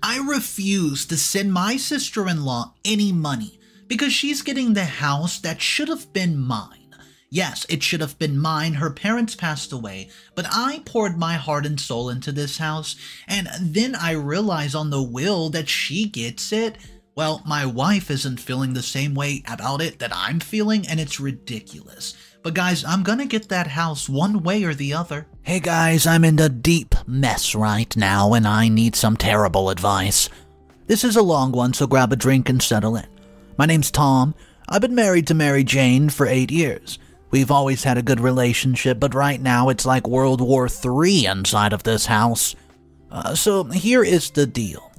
I refuse to send my sister-in-law any money because she's getting the house that should have been mine. Yes, it should have been mine. Her parents passed away, but I poured my heart and soul into this house, and then I realize on the will that she gets it. Well, my wife isn't feeling the same way about it that I'm feeling, and it's ridiculous. But guys, I'm gonna get that house one way or the other. Hey guys, I'm in a deep mess right now, and I need some terrible advice. This is a long one, so grab a drink and settle in. My name's Tom. I've been married to Mary Jane for 8 years. We've always had a good relationship, but right now it's like World War III inside of this house. So here is the deal.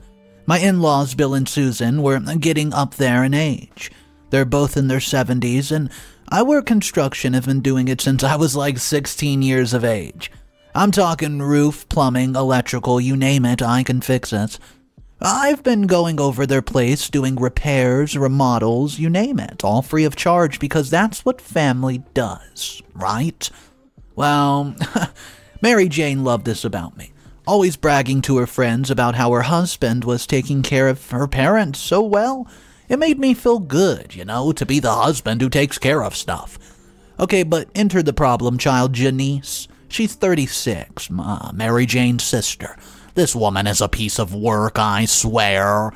My in-laws, Bill and Susan, were getting up there in age. They're both in their 70s, and I work construction. I've been doing it since I was like 16 years of age. I'm talking roof, plumbing, electrical, you name it, I can fix it. I've been going over their place, doing repairs, remodels, you name it, all free of charge because that's what family does, right? Well, Mary Jane loved this about me, always bragging to her friends about how her husband was taking care of her parents so well. It made me feel good, to be the husband who takes care of stuff. Okay, but enter the problem child, Janice. She's 36, Mary Jane's sister. This woman is a piece of work, I swear.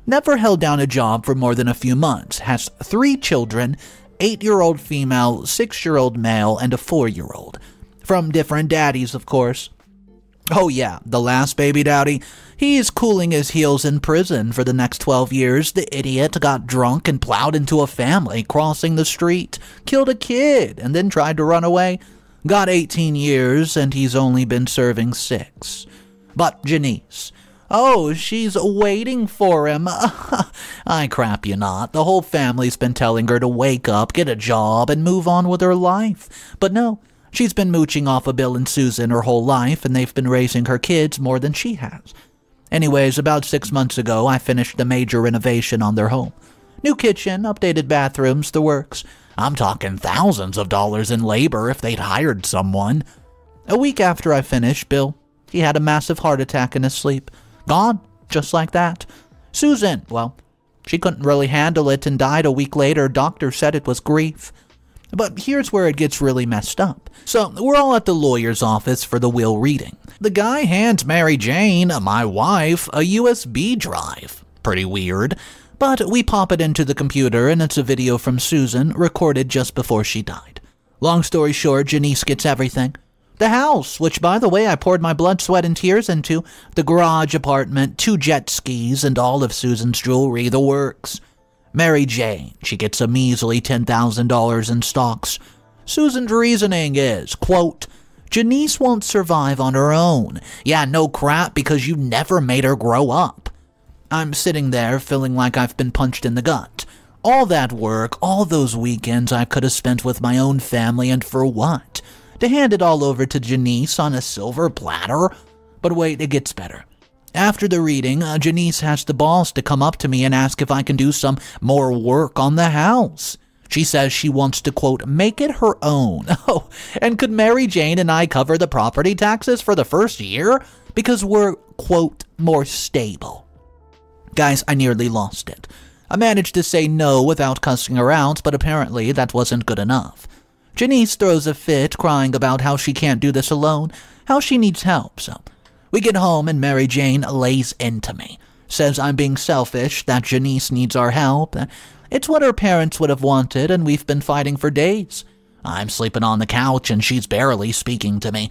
Never held down a job for more than a few months. Has 3 children, 8-year-old female, 6-year-old male, and a 4-year-old. From different daddies, of course. Oh yeah, the last baby daddy, he's cooling his heels in prison for the next 12 years. The idiot got drunk and plowed into a family crossing the street, killed a kid, and then tried to run away. Got 18 years, and he's only been serving 6. But Janice, oh, she's waiting for him. I crap you not. The whole family's been telling her to wake up, get a job, and move on with her life. But no, she's been mooching off of Bill and Susan her whole life, and they've been raising her kids more than she has. Anyways, about 6 months ago, I finished the major renovation on their home. New kitchen, updated bathrooms, the works. I'm talking thousands of dollars in labor if they'd hired someone. A week after I finished, Bill, he had a massive heart attack in his sleep. Gone, just like that. Susan, well, she couldn't really handle it and died a week later. Doctor said it was grief. But here's where it gets really messed up. So, we're all at the lawyer's office for the will reading. The guy hands Mary Jane, my wife, a USB drive. Pretty weird. But we pop it into the computer and it's a video from Susan recorded just before she died. Long story short, Janice gets everything. The house, which by the way I poured my blood, sweat, and tears into, the garage apartment, 2 jet skis, and all of Susan's jewelry, the works. Mary Jane, she gets a measly $10,000 in stocks. Susan's reasoning is, quote, Janice won't survive on her own. Yeah, no crap, because you never made her grow up. I'm sitting there feeling like I've been punched in the gut. All that work, all those weekends I could have spent with my own family, and for what? To hand it all over to Janice on a silver platter? But wait, it gets better. After the reading, Janice has the balls to come up to me and ask if I can do some more work on the house. She says she wants to, quote, make it her own. Oh, and could Mary Jane and I cover the property taxes for the first year? Because we're, quote, more stable. Guys, I nearly lost it. I managed to say no without cussing her out, but apparently that wasn't good enough. Janice throws a fit, crying about how she can't do this alone, how she needs help. So we get home and Mary Jane lays into me, says I'm being selfish, that Janice needs our help. It's what her parents would have wanted, and we've been fighting for days. I'm sleeping on the couch and she's barely speaking to me.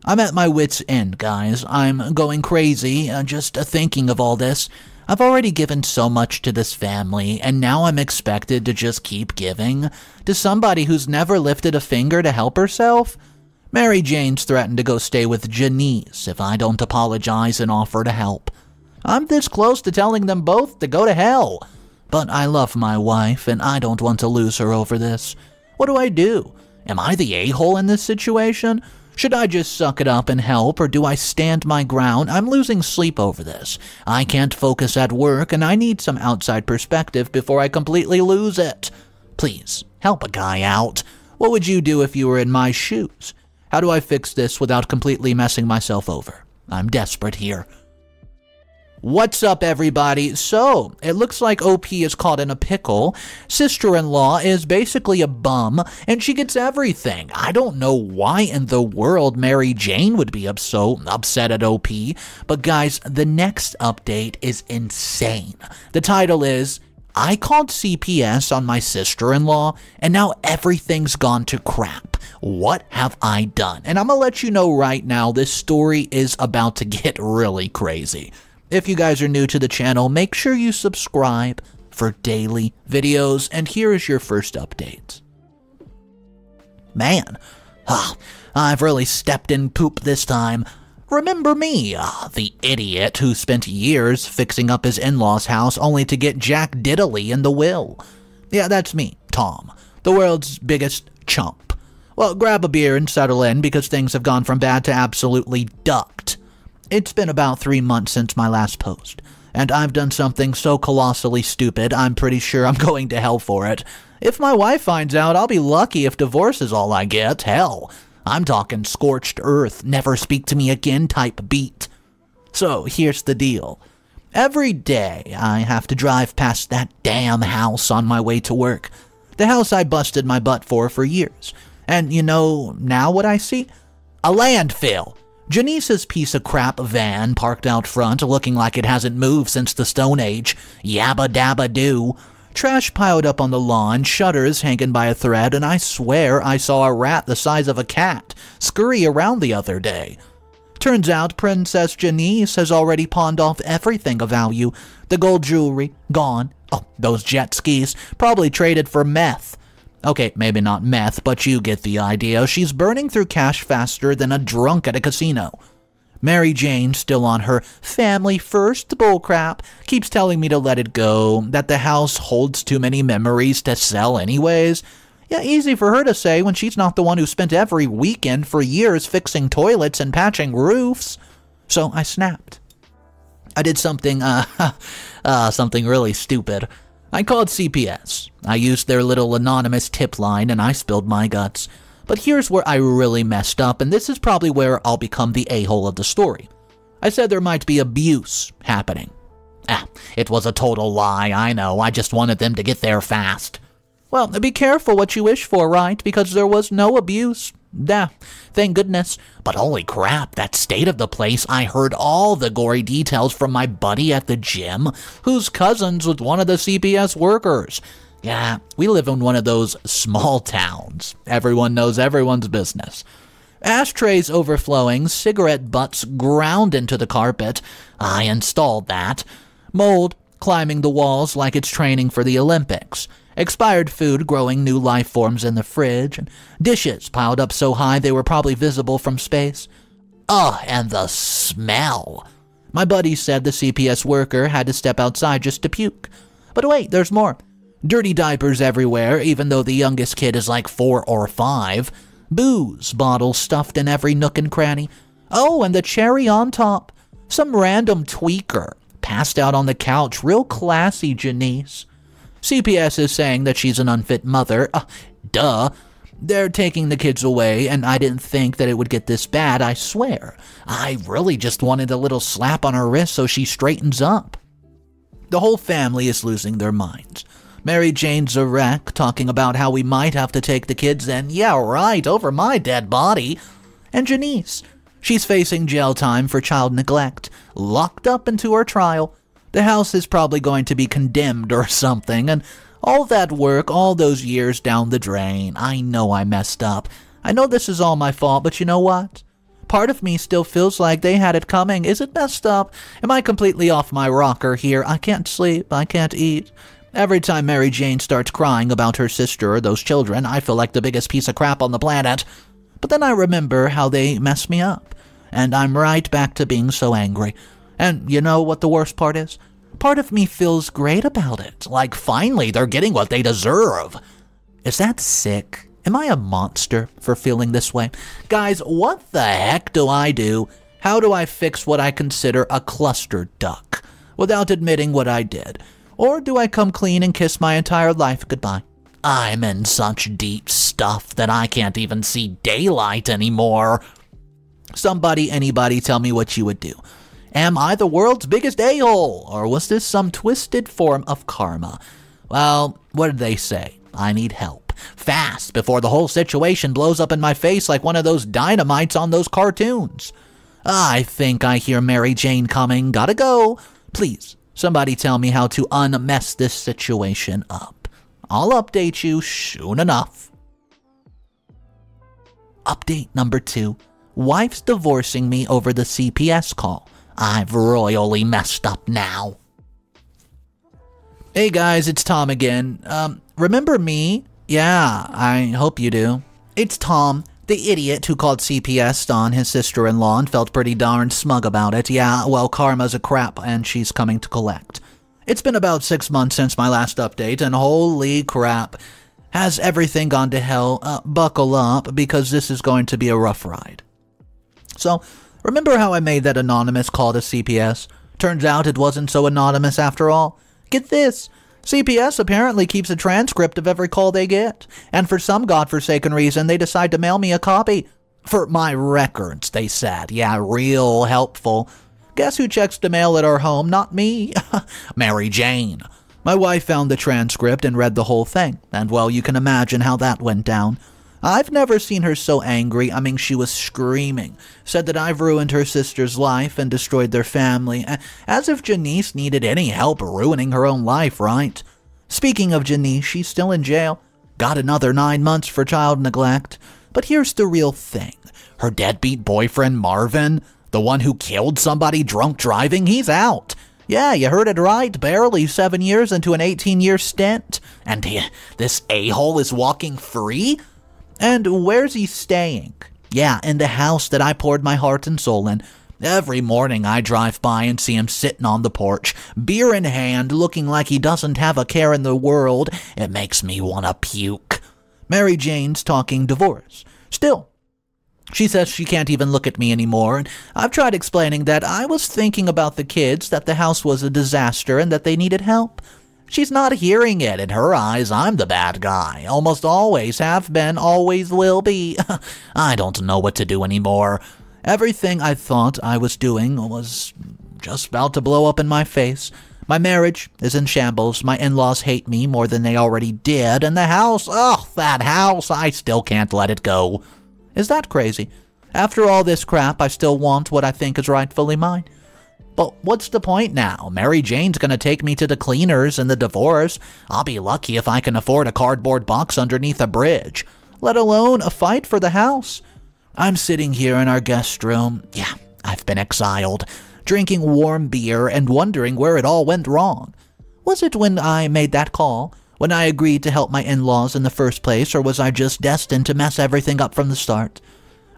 I'm at my wit's end, guys. I'm going crazy, just thinking of all this. I've already given so much to this family, and now I'm expected to just keep giving to somebody who's never lifted a finger to help herself? Mary Jane's threatened to go stay with Janice if I don't apologize and offer to help. I'm this close to telling them both to go to hell. But I love my wife, and I don't want to lose her over this. What do I do? Am I the a-hole in this situation? Should I just suck it up and help, or do I stand my ground? I'm losing sleep over this. I can't focus at work, and I need some outside perspective before I completely lose it. Please, help a guy out. What would you do if you were in my shoes? How do I fix this without completely messing myself over? I'm desperate here. What's up, everybody? So, it looks like OP is caught in a pickle. Sister-in-law is basically a bum, and she gets everything. I don't know why in the world Mary Jane would be so upset at OP, but guys, the next update is insane. The title is, I called CPS on my sister-in-law, and now everything's gone to crap. What have I done? And I'm gonna let you know right now, this story is about to get really crazy. If you guys are new to the channel, make sure you subscribe for daily videos, and here is your first update. Man, I've really stepped in poop this time. Remember me, the idiot who spent years fixing up his in-laws' house only to get Jack Diddley in the will. Yeah, that's me, Tom, the world's biggest chump. Well, grab a beer and settle in because things have gone from bad to absolutely ducked. It's been about 3 months since my last post, and I've done something so colossally stupid I'm pretty sure I'm going to hell for it. If my wife finds out, I'll be lucky if divorce is all I get. Hell, I'm talking scorched earth, never speak to me again type beat. So here's the deal. Every day I have to drive past that damn house on my way to work. The house I busted my butt for years. And you know now what I see? A landfill. Janice's piece of crap van parked out front looking like it hasn't moved since the Stone Age. Yabba dabba doo. Trash piled up on the lawn, shutters hanging by a thread, and I swear I saw a rat the size of a cat scurry around the other day. Turns out Princess Janice has already pawned off everything of value. The gold jewelry, gone. Oh, those jet skis, probably traded for meth. Okay, maybe not meth, but you get the idea. She's burning through cash faster than a drunk at a casino. Mary Jane, still on her family first bullcrap, keeps telling me to let it go, that the house holds too many memories to sell anyways. Yeah, easy for her to say when she's not the one who spent every weekend for years fixing toilets and patching roofs. So I snapped. I did something, something really stupid. I called CPS. I used their little anonymous tip line and I spilled my guts. But here's where I really messed up, and this is probably where I'll become the a-hole of the story. I said there might be abuse happening. It was a total lie, I know. I just wanted them to get there fast. Well, be careful what you wish for, right? Because there was no abuse. Thank goodness. But holy crap, that state of the place, I heard all the gory details from my buddy at the gym, whose cousin's was one of the CPS workers. Yeah, we live in one of those small towns. Everyone knows everyone's business. Ashtrays overflowing, cigarette butts ground into the carpet. I installed that. Mold climbing the walls like it's training for the Olympics. Expired food growing new life forms in the fridge, and dishes piled up so high they were probably visible from space. And the smell. My buddy said the CPS worker had to step outside just to puke. But wait, there's more. Dirty diapers everywhere, even though the youngest kid is like 4 or 5. Booze bottles stuffed in every nook and cranny. Oh, and the cherry on top. Some random tweaker passed out on the couch, real classy Janice. CPS is saying that she's an unfit mother. Duh. They're taking the kids away, and I didn't think that it would get this bad, I swear. I really just wanted a little slap on her wrist so she straightens up. The whole family is losing their minds. Mary Jane's a wreck, talking about how we might have to take the kids in, yeah right, over my dead body. And Janice, she's facing jail time for child neglect, locked up into her trial. The house is probably going to be condemned or something, and all that work, all those years down the drain. I know I messed up. I know this is all my fault, but you know what? Part of me still feels like they had it coming. Is it messed up? Am I completely off my rocker here? I can't sleep. I can't eat. Every time Mary Jane starts crying about her sister or those children, I feel like the biggest piece of crap on the planet. But then I remember how they messed me up, and I'm right back to being so angry. And you know what the worst part is? Part of me feels great about it, like finally they're getting what they deserve. Is that sick? Am I a monster for feeling this way? Guys, what the heck do I do? How do I fix what I consider a cluster duck without admitting what I did? Or do I come clean and kiss my entire life goodbye? I'm in such deep stuff that I can't even see daylight anymore. Somebody, anybody, tell me what you would do. Am I the world's biggest a-hole? Or was this some twisted form of karma? Well, what did they say? I need help. Fast, before the whole situation blows up in my face like one of those dynamites on those cartoons. I think I hear Mary Jane coming. Gotta go. Please, somebody tell me how to unmess this situation up. I'll update you soon enough. Update number 2. Wife's divorcing me over the CPS call. I've royally messed up now. Hey guys, it's Tom again. Remember me? Yeah, I hope you do. It's Tom, the idiot who called CPS on his sister-in-law and felt pretty darn smug about it. Yeah, well, karma's a crap and she's coming to collect. It's been about 6 months since my last update, and holy crap, has everything gone to hell? Buckle up, because this is going to be a rough ride. So, remember how I made that anonymous call to CPS? Turns out it wasn't so anonymous after all. Get this. CPS apparently keeps a transcript of every call they get, and for some godforsaken reason, they decide to mail me a copy. For my records, they said. Yeah, real helpful. Guess who checks the mail at our home? Not me. Mary Jane. My wife found the transcript and read the whole thing, and well, you can imagine how that went down. I've never seen her so angry. I mean, she was screaming. Said that I've ruined her sister's life and destroyed their family. As if Janice needed any help ruining her own life, right? Speaking of Janice, she's still in jail. Got another 9 months for child neglect. But here's the real thing. Her deadbeat boyfriend, Marvin, the one who killed somebody drunk driving, he's out. Yeah, you heard it right. Barely 7 years into an 18-year stint. And this a-hole is walking free? And where's he staying? Yeah, in the house that I poured my heart and soul in. Every morning I drive by and see him sitting on the porch, beer in hand, looking like he doesn't have a care in the world. It makes me want to puke. Mary Jane's talking divorce. Still, she says she can't even look at me anymore, and I've tried explaining that I was thinking about the kids, that the house was a disaster, and that they needed help. She's not hearing it. In her eyes, I'm the bad guy. Almost always have been, always will be. I don't know what to do anymore. Everything I thought I was doing was just about to blow up in my face. My marriage is in shambles. My in-laws hate me more than they already did. And the house, that house, I still can't let it go. Is that crazy? After all this crap, I still want what I think is rightfully mine. But what's the point now? Mary Jane's gonna take me to the cleaners and the divorce. I'll be lucky if I can afford a cardboard box underneath a bridge, let alone a fight for the house. I'm sitting here in our guest room. Yeah, I've been exiled, drinking warm beer and wondering where it all went wrong. Was it when I made that call? When I agreed to help my in-laws in the first place, or was I just destined to mess everything up from the start?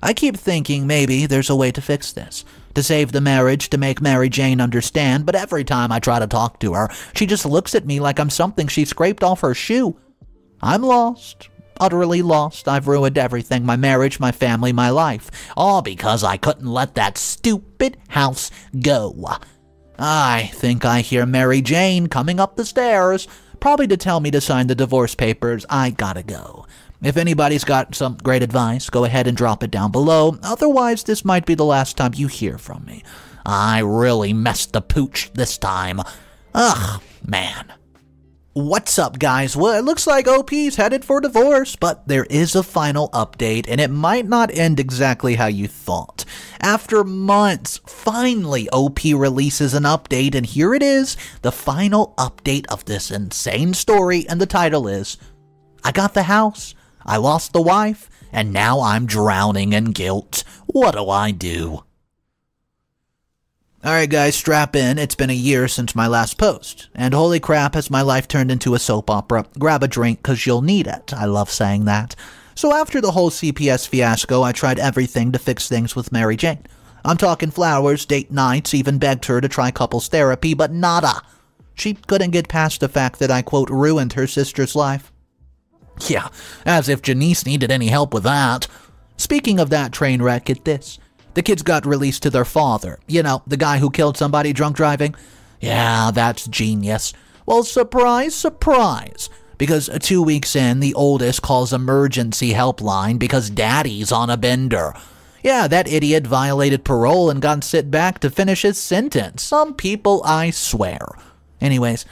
I keep thinking maybe there's a way to fix this, to save the marriage, to make Mary Jane understand, but every time I try to talk to her, she just looks at me like I'm something she scraped off her shoe. I'm lost, utterly lost. I've ruined everything, my marriage, my family, my life, all because I couldn't let that stupid house go. I think I hear Mary Jane coming up the stairs, probably to tell me to sign the divorce papers. I gotta go. If anybody's got some great advice, go ahead and drop it down below. Otherwise, this might be the last time you hear from me. I really messed the pooch this time. Ugh, man. What's up, guys? Well, it looks like OP's headed for divorce, but there is a final update, and it might not end exactly how you thought. After months, finally, OP releases an update, and here it is, the final update of this insane story, and the title is, I got the house. I lost the wife, and now I'm drowning in guilt. What do I do? Alright guys, strap in. It's been a year since my last post. And holy crap, has my life turned into a soap opera. Grab a drink, cause you'll need it. I love saying that. So after the whole CPS fiasco, I tried everything to fix things with Mary Jane. I'm talking flowers, date nights, even begged her to try couples therapy, but nada. She couldn't get past the fact that I, quote, ruined her sister's life. Yeah, as if Janice needed any help with that. Speaking of that train wreck, get this. The kids got released to their father. You know, the guy who killed somebody drunk driving. Yeah, that's genius. Well, surprise, surprise. Because 2 weeks in, the oldest calls emergency helpline because daddy's on a bender. Yeah, that idiot violated parole and got sent back to finish his sentence. Some people, I swear. Anyways,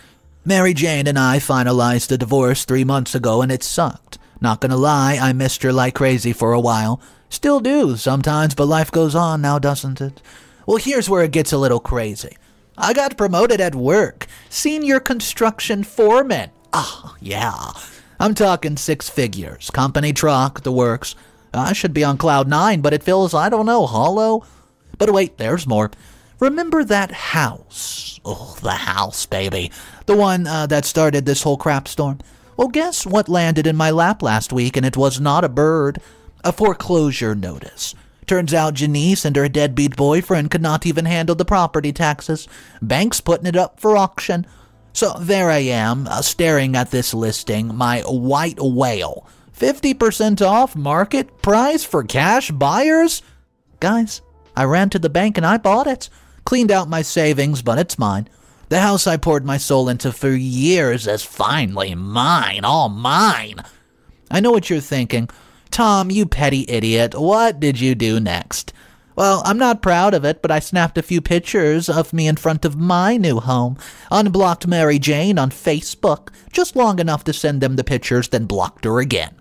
Mary Jane and I finalized the divorce 3 months ago and it sucked. Not gonna lie, I missed her like crazy for a while. Still do sometimes, but life goes on now, doesn't it? Well, here's where it gets a little crazy. I got promoted at work. Senior construction foreman. Oh, yeah. I'm talking 6 figures. Company truck, the works. I should be on cloud 9, but it feels, I don't know, hollow. But wait, there's more. Remember that house? Oh, the house, baby. The one that started this whole crap storm. Well, guess what landed in my lap last week, and it was not a bird. A foreclosure notice. Turns out Janice and her deadbeat boyfriend could not even handle the property taxes. Bank's putting it up for auction. So there I am, staring at this listing, my white whale. 50% off market price for cash buyers? Guys, I ran to the bank and I bought it. Cleaned out my savings, but it's mine. The house I poured my soul into for years is finally mine, all mine. I know what you're thinking. Tom, you petty idiot, what did you do next? Well, I'm not proud of it, but I snapped a few pictures of me in front of my new home, unblocked Mary Jane on Facebook, just long enough to send them the pictures, then blocked her again.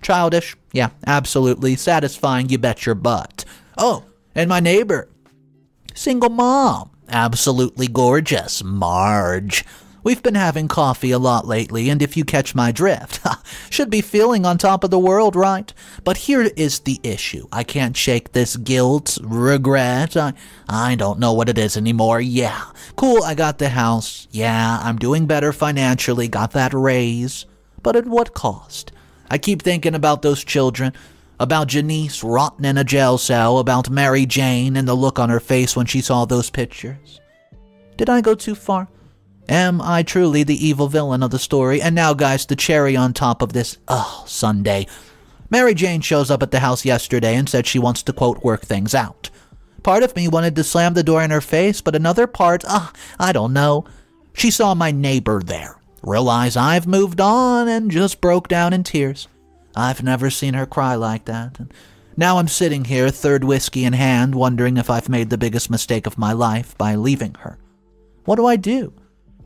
Childish? Yeah, absolutely. Satisfying, you bet your butt. Oh, and my neighbor. Single mom. Absolutely gorgeous. Marge. We've been having coffee a lot lately, and if you catch my drift, should be feeling on top of the world, right? But here is the issue. I can't shake this guilt, regret. I don't know what it is anymore. Yeah, cool, I got the house. Yeah, I'm doing better financially, got that raise. But at what cost? I keep thinking about those children, about Janice rotting in a jail cell, about Mary Jane and the look on her face when she saw those pictures. Did I go too far? Am I truly the evil villain of the story? And now, guys, the cherry on top of this, Sunday. Mary Jane shows up at the house yesterday and said she wants to, quote, work things out. Part of me wanted to slam the door in her face, but another part, I don't know. She saw my neighbor there, realized I've moved on, and just broke down in tears. I've never seen her cry like that. And now I'm sitting here, third whiskey in hand, wondering if I've made the biggest mistake of my life by leaving her. What do?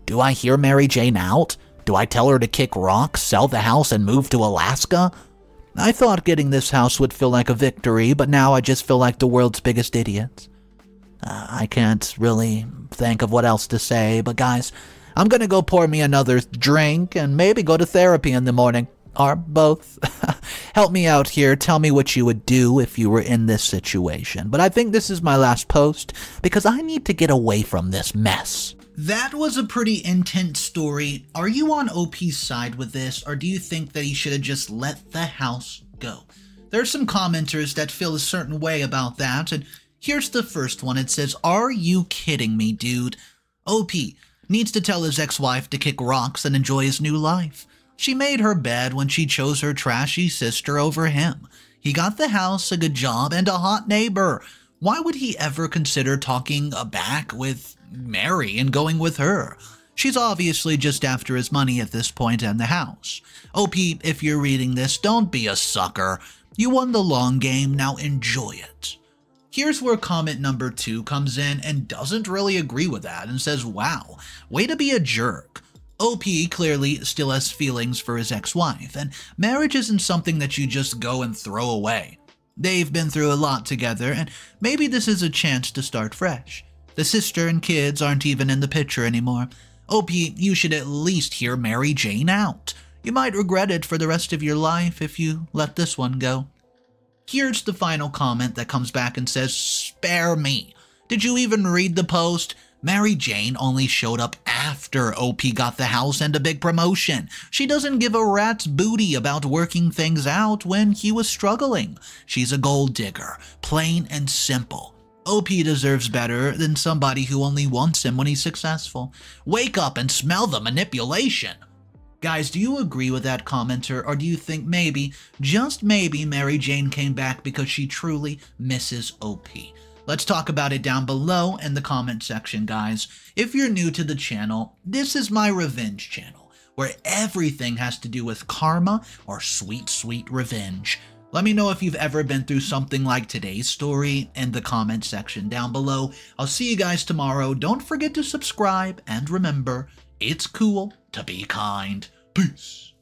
Do I hear Mary Jane out? Do I tell her to kick rocks, sell the house, and move to Alaska? I thought getting this house would feel like a victory, but now I just feel like the world's biggest idiot. I can't really think of what else to say, but guys, I'm gonna go pour me another drink and maybe go to therapy in the morning. Or both. Help me out here. Tell me what you would do if you were in this situation. But I think this is my last post because I need to get away from this mess. That was a pretty intense story. Are you on OP's side with this, or do you think that he should have just let the house go? There's some commenters that feel a certain way about that, and here's the first one. It says, "Are you kidding me, dude? OP needs to tell his ex-wife to kick rocks and enjoy his new life. She made her bed when she chose her trashy sister over him. He got the house, a good job, and a hot neighbor. Why would he ever consider talking back with Mary and going with her? She's obviously just after his money at this point and the house. OP, if you're reading this, don't be a sucker. You won the long game, now enjoy it." Here's where comment number 2 comes in and doesn't really agree with that and says, "Wow, way to be a jerk." OP clearly still has feelings for his ex-wife, and marriage isn't something that you just go and throw away. They've been through a lot together, and maybe this is a chance to start fresh. The sister and kids aren't even in the picture anymore. OP, you should at least hear Mary Jane out. You might regret it for the rest of your life if you let this one go. Here's the final comment that comes back and says, "Spare me. Did you even read the post? Mary Jane only showed up after OP got the house and a big promotion. She doesn't give a rat's booty about working things out when he was struggling. She's a gold digger, plain and simple. OP deserves better than somebody who only wants him when he's successful. Wake up and smell the manipulation." Guys, do you agree with that commenter, or do you think maybe, just maybe, Mary Jane came back because she truly misses OP? Let's talk about it down below in the comment section, guys. If you're new to the channel, this is my revenge channel, where everything has to do with karma or sweet, sweet revenge. Let me know if you've ever been through something like today's story in the comment section down below. I'll see you guys tomorrow. Don't forget to subscribe, and remember, it's cool to be kind. Peace.